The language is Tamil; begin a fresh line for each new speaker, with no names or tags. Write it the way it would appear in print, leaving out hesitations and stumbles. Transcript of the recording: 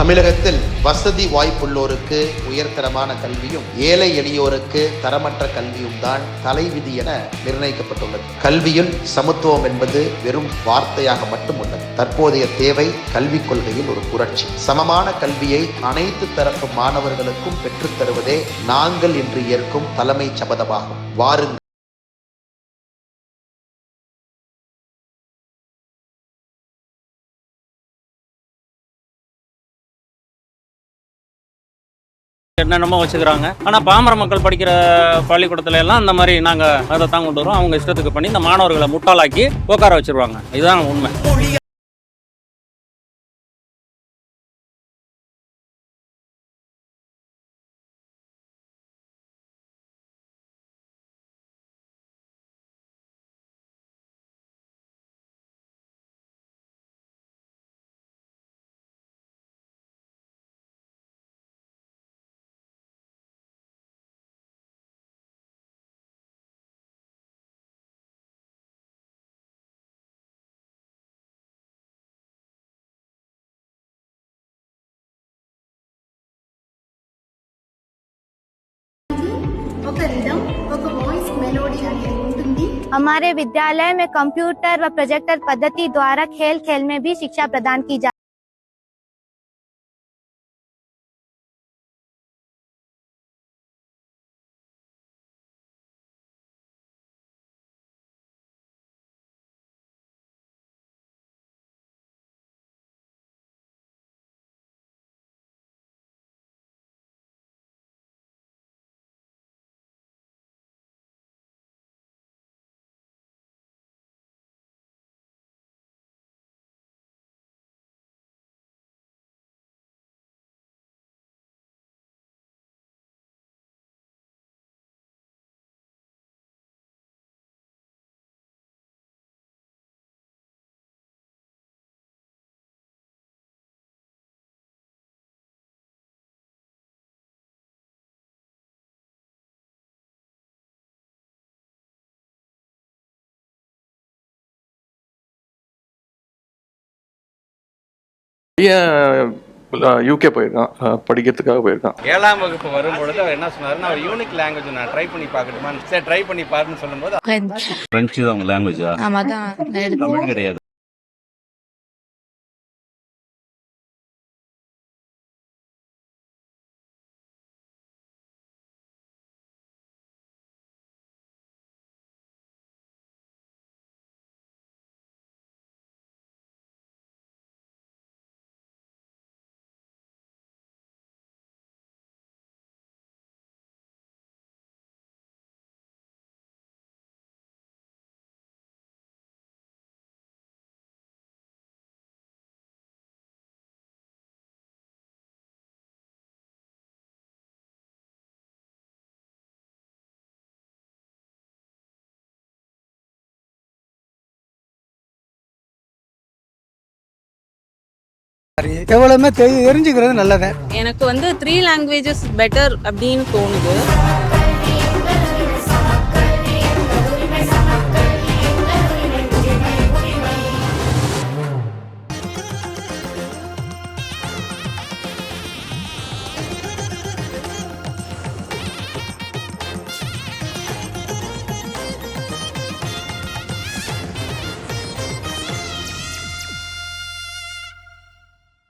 தமிழகத்தில் வசதி வாய்ப்புள்ளோருக்கு உயர்தரமான கல்வியும் ஏழை எளியோருக்கு தரமற்ற கல்வியும் தான் தலைவிதி என நிர்ணயிக்கப்பட்டுள்ளது. கல்வியில் சமத்துவம் என்பது வெறும் வார்த்தையாக மட்டும் உள்ளது. தற்போதைய தேவை கல்விக் கொள்கையில் ஒரு புரட்சி. சமமான கல்வியை அனைத்து தரப்பு மாணவர்களுக்கும் பெற்றுத் தருவதே நாங்கள் இன்று ஏற்கும் தலைமை சபதமாகும். வாருங்கள்.
என்னென்னமோ வச்சுக்கிறாங்க. ஆனால் பாமர மக்கள் படிக்கிற பள்ளிக்கூடத்துல எல்லாம் இந்த மாதிரி நாங்கள் அதை தான் கொண்டு வரோம். அவங்க இஷ்டத்துக்கு பண்ணி இந்த மாணவர்களை முட்டாளாக்கி உட்கார வச்சிருவாங்க. இதுதான் உண்மை.
हमारे विद्यालय में कंप्यूटर व प्रोजेक्टर पद्धति द्वारा खेल खेल में भी शिक्षा प्रदान की जाती है।
யூகே போயிருக்கான், படிக்கிறதுக்காக போயிருக்கான்.
7ஆம் வகுப்பு வரும்பொழுது அவர் என்ன சொன்னாருன்னா, அவர் யூனிக் லாங்குவேஜ் நான் ட்ரை பண்ணி பார்க்கட்டுமா, சரி ட்ரை பண்ணி பாருன்னு சொல்லும்போது
பிரெஞ்சு தான் உங்க லாங்குவேஜா?
ஆமா தான்.
தமிழ் கிடையாது.
எவ்வளவுமே தெரிஞ்சுக்கிறது நல்லது.
எனக்கு 3 லாங்குவேஜஸ் பெட்டர் அப்படின்னு தோணுது.